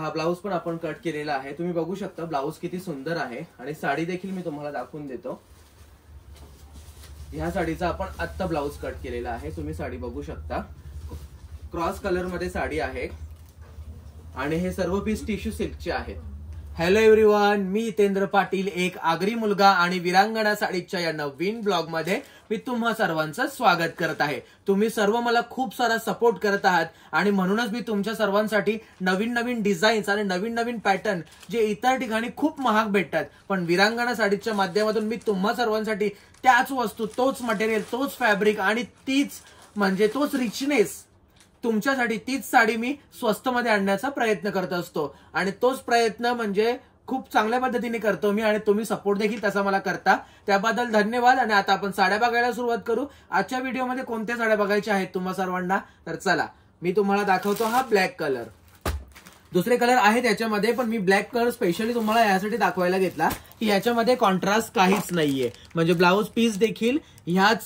हा ब्लाऊज पण आपण कट केलेला आहे, तुम्ही बघू शकता ब्लाऊज किती सुंदर आहे आणि साडी देखील मी तुम्हाला दाखवून देतो। ह्या साडीचा आपण आत्ता ब्लाऊज कट केलेला आहे, तुम्ही साडी बघू शकता। क्रॉस कलर मध्ये साडी आहे आणि हे सर्व पीस टिश्यू सिल्कचे आहेत। हॅलो एव्हरीवन, मी हितेंद्र पाटील, एक आगरी मुलगा आणि विरांगणा साडीच्या या नवीन ब्लॉग मध्ये मी तुम्हा सर्वांचं स्वागत करत आहे। तुम्ही सर्व मला खूप सारा सपोर्ट करत आहात आणि म्हणूनच मी तुमच्या सर्वांसाठी नवीन नवीन डिझाईन्स आणि नवीन नवीन पॅटर्न जे इतर ठिकाणी खूप महाग भेटतात, पण विरांगणा साडीच्या माध्यमातून मी तुम्हा सर्वांसाठी त्याच वस्तू, तोच मटेरियल, तोच फॅब्रिक आणि तोच रिचनेस तुमच्यासाठी, तीच साडी मी स्वस्त मध्ये आणण्याचा प्रयत्न करत असतो आणि तोच प्रयत्न म्हणजे खूप चांगल्या पद्धतीने करतो मी आणि तुम्ही सपोर्ट देखील तसा मला करता, त्याबद्दल धन्यवाद। आणि आता आपण साड्या बघायला सुरुवात करू। आजच्या व्हिडिओमध्ये कोणत्या साड्या बघायच्या आहेत तुम्हा सर्वांना, तर चला मी तुम्हाला दाखवतो। हा ब्लॅक कलर, दुसरे कलर आहेत याच्यामध्ये, पण मी ब्लॅक कलर स्पेशली तुम्हाला यासाठी दाखवायला घेतला की याच्यामध्ये कॉन्ट्रास्ट काहीच नाहीये, म्हणजे ब्लाऊज पीस देखील ह्याच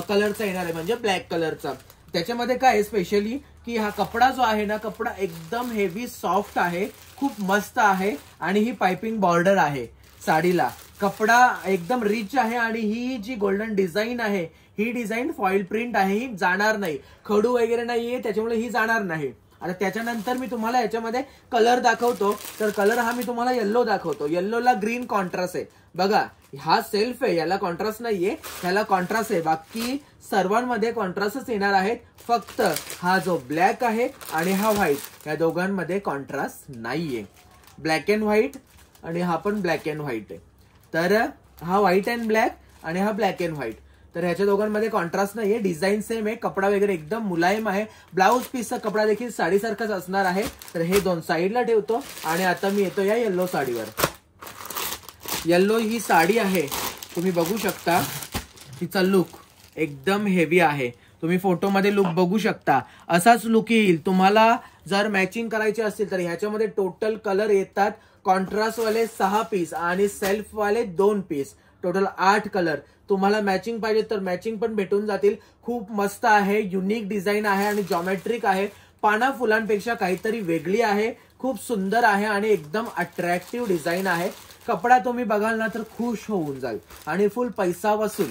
कलरचा येणार आहे, म्हणजे ब्लॅक कलरचा। त्याच्यामध्ये काय स्पेशली की हा कपडा जो आहे ना, कपडा एकदम हेवी सॉफ्ट आहे, खूप मस्त आहे आणि ही पाइपिंग बॉर्डर आहे साडीला। कपडा एकदम रिच आहे आणि ही जी गोल्डन डिझाईन आहे, ही डिझाईन फॉइल प्रिंट आहे, ही जाणार नाही, खडू वगैरे नाहीये, त्याच्यामुळे ही जाणार नाही। आता त्याच्यानंतर मी तुम्हाला याच्यामध्ये कलर दाखवतो, तर कलर हा मी तुम्हाला येल्लो दाखवतो। येल्लोला ग्रीन कॉन्ट्रास्ट आहे बघा, हा सेल्फ आहे, याला कॉन्ट्रास्ट नाहीये, ह्याला कॉन्ट्रास्ट आहे, बाकी सर्वांमध्ये कॉन्ट्रास्टच येणार आहेत, फक्त हा जो ब्लॅक आहे आणि हा व्हाईट या दोघांमध्ये कॉन्ट्रास्ट नाहीये। ब्लॅक अँड व्हाईट आणि हा पण ब्लॅक अँड व्हाईट आहे, तर हा व्हाईट अँड ब्लॅक आणि हा ब्लॅक अँड व्हाईट, तर ह्याच्या दोघांमध्ये कॉन्ट्रास्ट नाहीये। डिझाईन सेम आहे, कपडा वगैरे एकदम मुलायम आहे, ब्लाऊज पीसचा कपडा देखील साडीसारखाच असणार आहे। तर हे दोन साईडला ठेवतो आणि आता मी येतो या येल्लो साडीवर। येल्लो ही साडी आहे, तुम्ही बघू शकता, तिचा लुक एकदम हेवी आहे, तुम्ही फोटोमध्ये लुक बघू शकता, असाच लुक येईल। तुम्हाला जर मॅचिंग करायचे असतील तर ह्याच्यामध्ये टोटल कलर येतात कॉन्ट्रास्ट वाले 6 पीस आणि सेल्फ वाले 2 पीस, टोटल 8 कलर। तुम्हाला मॅचिंग पाहिजे तर मॅचिंग पण भेटून जातील। खूप मस्त आहे, युनिक डिझाईन आहे आणि जॉमेट्रिक आहे, पाना फुलांपेक्षा काहीतरी वेगळी आहे, खूप सुंदर आहे आणि एकदम अट्रॅक्टिव्ह डिझाईन आहे। कपडा तुम्ही बघाल ना तर खुश होऊन जाल आणि फुल पैसा वसूल।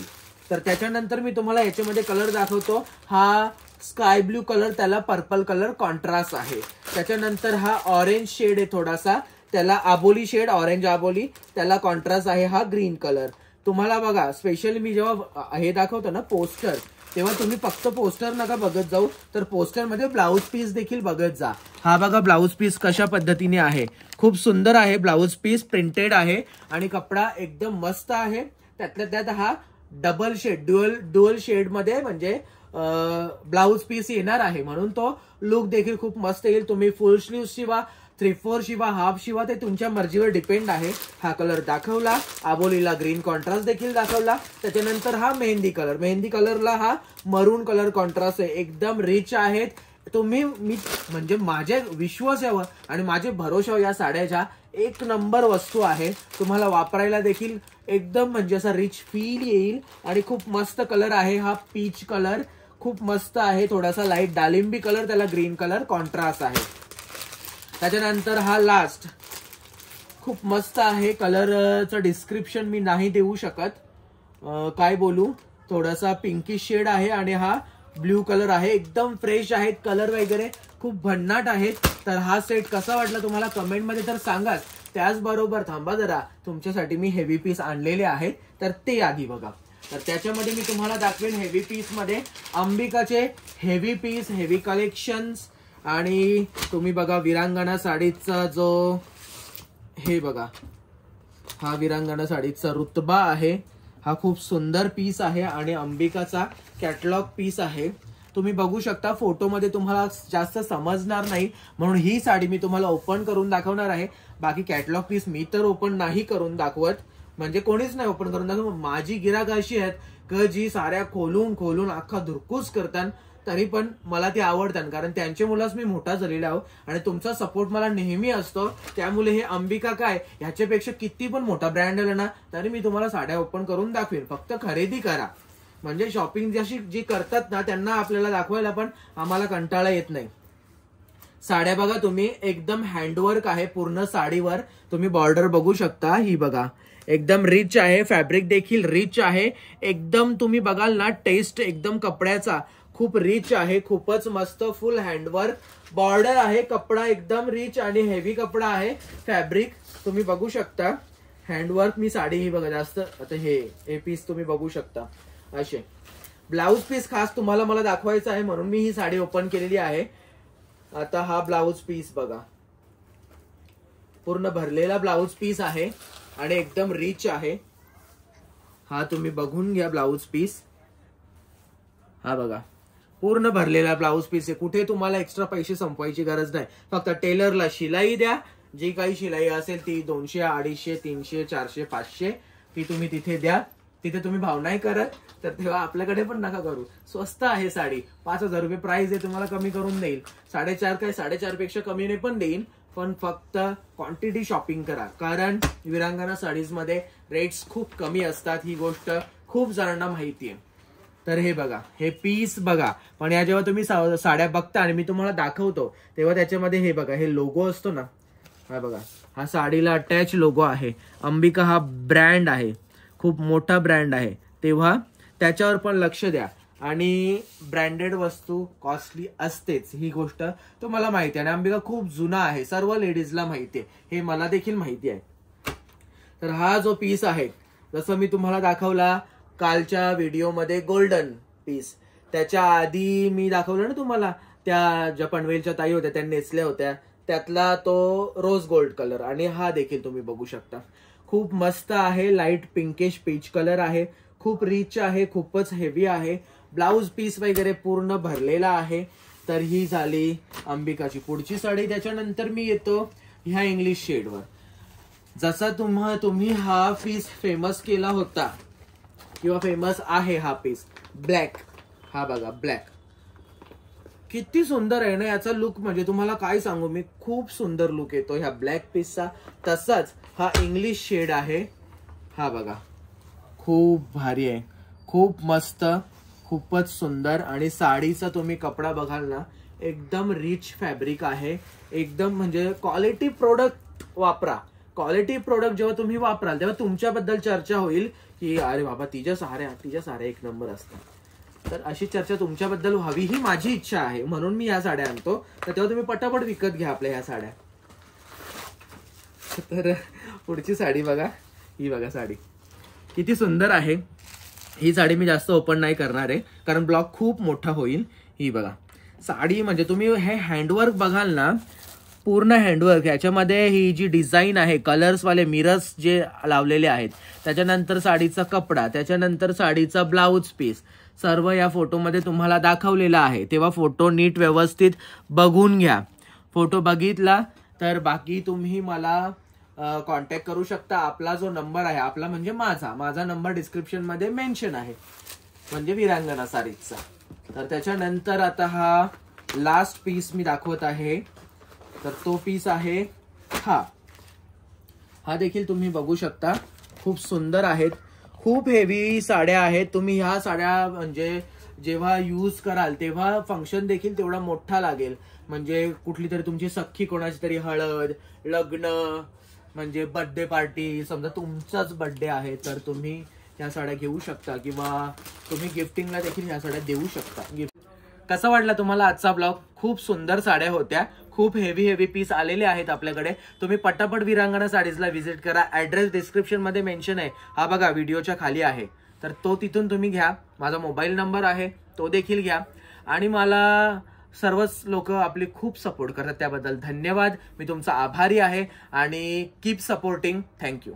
तर त्याच्यानंतर मी तुम्हाला याच्यामध्ये कलर दाखवतो। हा स्काय ब्ल्यू कलर, त्याला पर्पल कलर कॉन्ट्रास्ट आहे। त्याच्यानंतर हा ऑरेंज शेड आहे थोडासा, त्याला आबोली शेड, ऑरेंज आबोली, त्याला कॉन्ट्रास्ट आहे हा ग्रीन कलर। तुम्हाला बघा, स्पेशली मी जेव्हा हे दाखवतो ना पोस्टर, तेव्हा तुम्ही फक्त पोस्टर नका बघत जाऊ, तर पोस्टर मध्ये ब्लाऊज पीस देखील बघत जा। हा बघा ब्लाऊज पीस कशा पद्धतीने आहे, खूप सुंदर आहे, ब्लाऊज पीस प्रिंटेड आहे आणि कपडा एकदम मस्त आहे। त्यातल्या त्यात हा डबल शेड, डुअल शेड मध्ये म्हणजे ब्लाऊज पीस येणार आहे, म्हणून तो लुक देखील खूप मस्त येईल। तुम्ही फुल स्लीव्ह शिवा, 3/4 शिवा, हाफ शिवा, ते तुमच्या मर्जीवर डिपेंड आहे। हा कलर दाखवला, आबोलीला ग्रीन कॉन्ट्रास्ट देखील दाखवला। त्याच्यानंतर हा मेहंदी कलर, मेहंदी कलरला हा मरून कलर कॉन्ट्रास्ट आहे, एकदम रिच आहेत। तुम्ही म्हणजे माझे विश्वास यावं आणि माझे भरोसा या साड्याच्या एक नंबर वस्तू आहे, तुम्हाला वापरायला देखील एकदम म्हणजे असा रिच फील येईल आणि खूप मस्त कलर आहे। हा पीच कलर खूप मस्त आहे, थोडासा लाईट डालिंबी कलर, त्याला ग्रीन कलर कॉन्ट्रास्ट आहे। त्याच्यानंतर हा लास्ट खूप मस्त आहे, कलरचं डिस्क्रिप्शन मी नाही देऊ शकत, काय बोलू, थोडासा पिंकिश शेड आहे आणि हा ब्ल्यू कलर आहे, एकदम फ्रेश आहेत कलर वगैरे, खूप भन्नाट आहेत। तर हा सेट कसा वाटला तुम्हाला कमेंटमध्ये तर सांगाच। त्याचबरोबर थांबा जरा, तुमच्यासाठी मी हेवी पीस आणलेले आहेत, तर ते आधी बघा। तर त्याच्यामध्ये मी तुम्हाला दाखवेन हेवी पीस मध्ये अंबिकाचे हेवी पीस, हेवी कलेक्शन्स, आणि तुम्ही बघा विरांगणा साडीचा जो हे बघा, हा विरांगणा साडीचा रुतबा आहे, हा खूप सुंदर पीस आहे आणि अंबिकाचा कॅटलॉग पीस आहे। तुम्ही बघू शकता, फोटोमध्ये तुम्हाला जास्त समजणार नाही म्हणून ही साडी मी तुम्हाला ओपन करून दाखवणार आहे। बाकी कॅटलॉग पीस मी तर ओपन नाही करून दाखवत, म्हणजे कोणीच नाही ओपन करून दाखवत। माझी गिराक अशी आहेत की जी साड्या खोलून खोलून अख्खा धुरकूस करतात, तरी पण मला ते आवडतात, कारण त्यांच्या मुलाच मी मोठा झालेला आहो आणि तुमचा सपोर्ट मला नेहमी असतो। त्यामुळे हे अंबिका काय, ह्याच्यापेक्षा किती पण मोठा ब्रँड आला ना तरी मी तुम्हाला साड्या ओपन करून दाखवेन, फक्त खरेदी करा। म्हणजे शॉपिंग जी करतात ना त्यांना आपल्याला दाखवायला पण आम्हाला कंटाळा येत नाही। साड्या बघा तुम्ही, एकदम हँडवर्क आहे पूर्ण साडीवर. तुम्ही बॉर्डर बघू शकता, ही बघा एकदम रिच आहे. फॅब्रिक देखील रिच आहे एकदम. तुम्ही बघाल ना, टेस्ट एकदम कपड्याचा खूप रिच आहे, खूपच मस्त. फुल हँडवर्क, बॉर्डर आहे, कपडा एकदम रिच आणि हेवी कपडा आहे. फॅब्रिक तुम्ही बघू शकता, हँडवर्क. मी साडी ही बघा जास्त. आता हे पीस तुम्ही बघू शकता असे. ब्लाउज पीस खास तुम्हाला मला दाखवायचा आहे म्हणून मी ही साडी ओपन केलेली आहे. आता हा ब्लाउज पीस बघा, पूर्ण भरलेला ब्लाउज पीस आहे आणि एकदम रिच आहे. हा तुम्ही बघून घ्या ब्लाउज पीस. हा बघा पूर्ण भरलेला ब्लाउज पीस आहे. कुठे तुम्हाला एक्स्ट्रा पैसे संपवायची गरज नाही. फक्त टेलरला शिलाई द्या, जी काही शिलाई असेल ती 200, 250, 300, 400, 500 ती तुम्ही तिथे द्या. तिथे तुम्ही भाव नाही करत तर तेव्हा आपल्याकडे पण नका करू. स्वस्त आहे साडी, 5000 रुपये प्राइस आहे. तुम्हाला कमी करून देईल. 4.5 काय 4.5 पेक्षा कमीने पण देईन, पण फक्त क्वांटिटी शॉपिंग करा. कारण विरांगना साडीज मध्ये रेट्स खूप कमी असतात. ही गोष्ट खूप जणांना माहिती आहे. तर हे बघा, हे पीस बघा. पण या जेव्हा तुम्ही साड्या बघता आणि मी तुम्हाला दाखवतो तेव्हा त्याच्यामध्ये हे बघा, हे लोगो असतो ना, हा बघा, हा साडीला अटॅच लोगो आहे. अंबिका हा ब्रँड आहे, खूप मोठा ब्रँड आहे. तेव्हा त्याच्यावर पण लक्ष द्या. आणि ब्रँडेड वस्तू कॉस्टली असतेच, ही गोष्ट तुम्हाला माहिती आहे. आणि अंबिका खूप जुना आहे, सर्व लेडीजला माहिती आहे, हे मला देखील माहिती आहे. तर हा जो पीस आहे, जसं मी तुम्हाला दाखवला कालच्या व्हिडिओमध्ये गोल्डन पीस, त्याच्या आधी मी दाखवलं ना तुम्हाला, त्या ज्या पनवेलच्या ताई होत्या त्या नेसल्या होत्या, त्यातला तो रोज गोल्ड कलर. आणि हा देखील तुम्ही बघू शकता, खूप मस्त आहे. लाईट पिंकिश पीच कलर आहे, खूप रिच आहे, खूपच हेवी आहे. ब्लाउज पीस वगैरे पूर्ण भरलेला आहे. तर ही झाली अंबिकाची पुढची साडी. त्याच्यानंतर मी येतो ह्या इंग्लिश शेडवर. जसा तुम्ही हा पीस फेमस केला होता किंवा फेमस आहे हा पीस, ब्लॅक. हा बघा ब्लॅक, किती सुंदर आहे ना याचा लुक. म्हणजे तुम्हाला काय सांगू मी, खूप सुंदर लुक येतो ह्या ब्लॅक पीसचा. तसाच हा इंग्लिश शेड आहे, हा बघा, खूप भारी आहे, खूप मस्त, खूपच सुंदर. आणि साडीचा तुम्ही कपडा बघाल ना, एकदम रिच फॅब्रिक आहे एकदम. म्हणजे क्वालिटी प्रोडक्ट वापरा. क्वालिटी प्रोडक्ट जेव्हा तुम्ही वापराल तेव्हा तुमच्याबद्दल चर्चा होईल की अरे बाबा तिच्या साड्या एक नंबर असतात. तर अशी चर्चा तुमच्याबद्दल व्हावी ही माझी इच्छा आहे, म्हणून मी या साड्या आणतो. तर तेव्हा तुम्ही पटापट विकत घ्या आपल्या ह्या साड्या. तर पुढची साडी बघा, ही बघा साडी किती सुंदर आहे. ही साडी मी जास्त ओपन नाही करणार आहे कारण ब्लॉग खूप मोठा होईल. ही बघा साडी, म्हणजे तुम्ही हे हँडवर्क बघाल ना, पूर्ण हँडवर्क. याच्यामध्ये ही जी डिझाईन आहे, कलर्स वाले मिरर्स जे लावलेले आहेत, त्याच्यानंतर साडीचा कपडा, त्याच्यानंतर साडीचा ब्लाउज पीस, सर्व या फोटोमध्ये तुम्हाला दाखवलेला आहे. तेव्हा फोटो नीट व्यवस्थित बघून घ्या. फोटो बघितला तर बाकी तुम्ही मला कॉन्टॅक्ट करू शकता. आपला जो नंबर आहे, आपला म्हणजे माझा नंबर डिस्क्रिप्शन मध्ये मेन्शन आहे, म्हणजे विरांगना साडीचा. तर त्याच्यानंतर आता हा लास्ट पीस मी दाखवत आहे. तर तो पीस आहे हा देखील तुम्ही बघू शकता, खूप सुंदर आहेत, खूप हेवी साड्या आहेत. तुम्ही ह्या साड्या म्हणजे जेव्हा यूज कराल तेव्हा फंक्शन देखील तेवढा मोठा लागेल. म्हणजे कुठली तरी तुमची सख्खी कोणाची तरी हळद, लग्न, म्हणजे बर्थडे पार्टी, समजा तुमचाच बर्थडे आहे तर तुम्ही ह्या साड्या घेऊ शकता. किंवा तुम्ही गिफ्टिंगला देखील ह्या साड्या देऊ शकता. कसा वाटला तुम्हाला आजचा ब्लॉग? खूप सुंदर साड्या होत्या, खूप हेवी पीस आलेले आहेत आपल्याकडे. तुम्ही पटापट विरांगना साडीजला व्हिजिट करा. ऍड्रेस डिस्क्रिप्शन मध्ये मेन्शन आहे, हा बघा व्हिडिओच्या खाली आहे. तर तो तिथून तुम्ही घ्या. माझा मोबाईल नंबर आहे तो देखील घ्या. आणि मला सर्वच लोक आपली खूप सपोर्ट करतात, त्याबद्दल धन्यवाद. मी तुमचा आभारी आहे. आणि कीप सपोर्टिंग. थँक्यू.